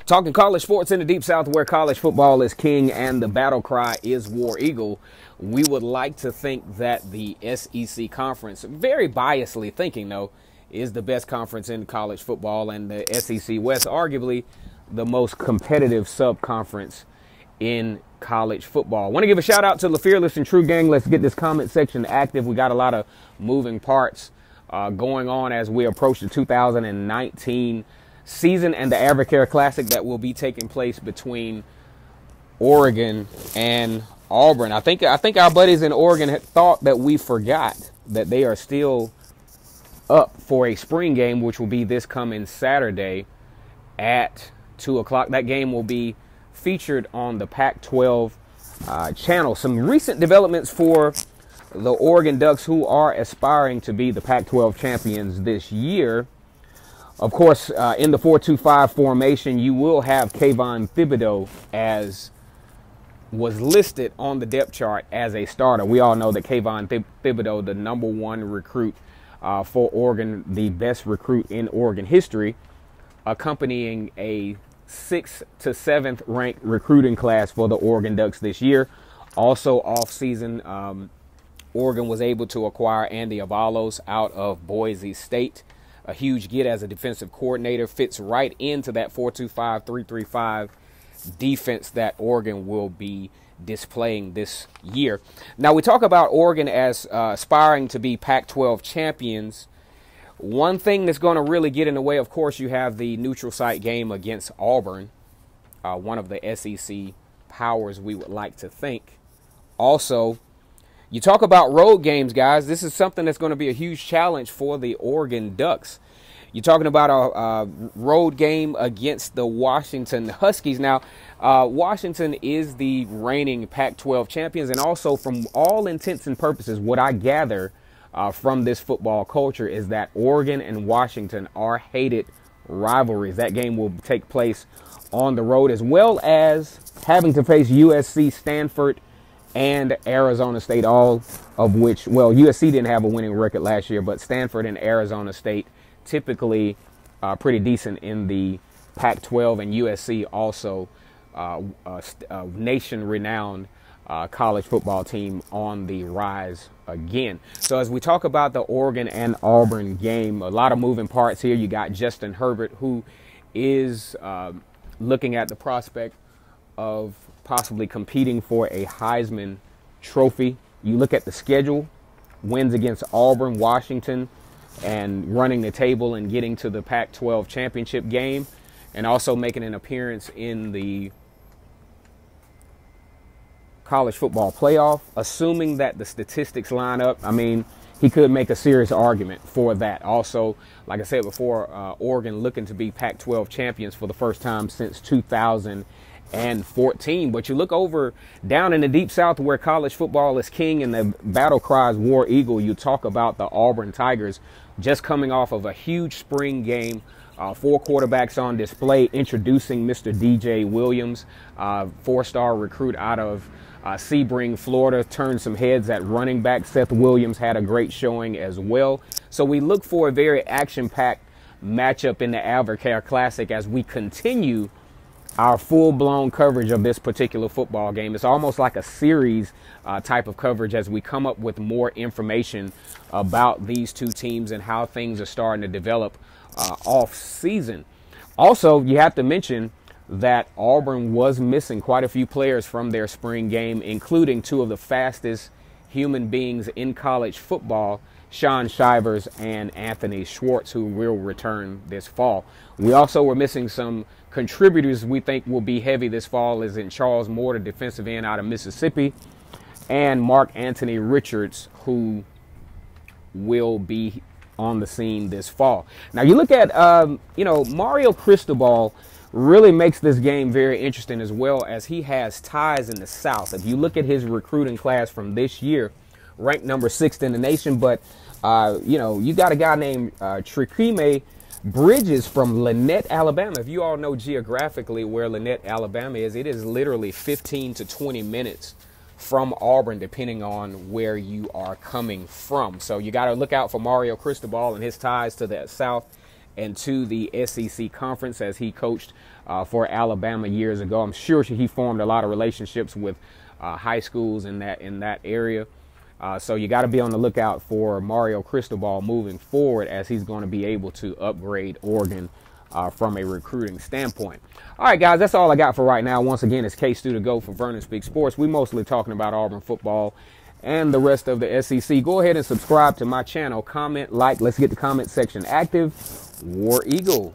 Talking college sports in the Deep South, where college football is king and the battle cry is War Eagle. We would like to think that the SEC conference, very biasly thinking though, is the best conference in college football, and the SEC West arguably the most competitive sub-conference in college football. I want to give a shout out to the Fearless and True Gang. Let's get this comment section active. We got a lot of moving parts going on as we approach the 2019 season and the Advocare Classic that will be taking place between Oregon and Auburn. I think our buddies in Oregon had thought that we forgot that they are still up for a spring game, which will be this coming Saturday at 2 o'clock. That game will be featured on the Pac-12 channel. Some recent developments for the Oregon Ducks, who are aspiring to be the Pac-12 champions this year. Of course, in the 4-2-5 formation, you will have Kayvon Thibodeau, as was listed on the depth chart, as a starter. We all know that Kayvon Thibodeau, the #1 recruit for Oregon, the best recruit in Oregon history, accompanying a 6th to 7th ranked recruiting class for the Oregon Ducks this year. Also off season, Oregon was able to acquire Andy Avalos out of Boise State. A huge get as a defensive coordinator, fits right into that 4-2-5, 3-3-5 defense that Oregon will be displaying this year. Now, we talk about Oregon as aspiring to be Pac-12 champions. One thing that's going to really get in the way, of course, you have the neutral site game against Auburn, one of the SEC powers, we would like to think. Also, you talk about road games, guys. This is something that's going to be a huge challenge for the Oregon Ducks. You're talking about a road game against the Washington Huskies. Now, Washington is the reigning Pac-12 champions, and also, from all intents and purposes, what I gather from this football culture is that Oregon and Washington are hated rivalries. That game will take place on the road, as well as having to face USC, Stanford, and Arizona State, all of which, well, USC didn't have a winning record last year, but Stanford and Arizona State typically pretty decent in the Pac-12, and USC also a nation-renowned college football team on the rise again. So as we talk about the Oregon and Auburn game, a lot of moving parts here. You got Justin Herbert, who is looking at the prospect of possibly competing for a Heisman Trophy. You look at the schedule: wins against Auburn, Washington, and running the table and getting to the Pac-12 championship game, and also making an appearance in the college football playoff. Assuming that the statistics line up, I mean, he could make a serious argument for that. Also, like I said before, Oregon looking to be Pac-12 champions for the first time since 2014. But you look over down in the Deep South, where college football is king and the battle cries War Eagle, you talk about the Auburn Tigers, just coming off of a huge spring game. 4 quarterbacks on display, introducing Mr. DJ Williams, 4-star recruit out of Sebring, Florida, turned some heads at running back. Seth Williams had a great showing as well. So we look for a very action-packed matchup in the Advocare Classic as we continue our full-blown coverage of this particular football game. It's almost like a series type of coverage as we come up with more information about these two teams and how things are starting to develop off season. Also, you have to mention that Auburn was missing quite a few players from their spring game, including 2 of the fastest human beings in college football, Sean Shivers and Anthony Schwartz, who will return this fall. We also were missing some contributors we think will be heavy this fall, is in Charles Moore, the defensive end out of Mississippi, and Mark Anthony Richards, who will be on the scene this fall. Now you look at, Mario Cristobal really makes this game very interesting, as well as he has ties in the South. If you look at his recruiting class from this year, ranked number 6th in the nation, but you got a guy named Trakime Bridges from Lynette, Alabama. If you all know geographically where Lynette, Alabama is, it is literally 15 to 20 minutes from Auburn, depending on where you are coming from. So you got to look out for Mario Cristobal and his ties to the South into the SEC conference, as he coached for Alabama years ago. I'm sure he formed a lot of relationships with high schools in that area. So you got to be on the lookout for Mario Cristobal moving forward, as he's going to be able to upgrade Oregon from a recruiting standpoint. All right, guys, that's all I got for right now. Once again, it's K-Stu to go for Vernon Speaks Sports. We mostly talking about Auburn football and the rest of the SEC. Go ahead and subscribe to my channel. Comment, like. Let's get the comment section active. War Eagle.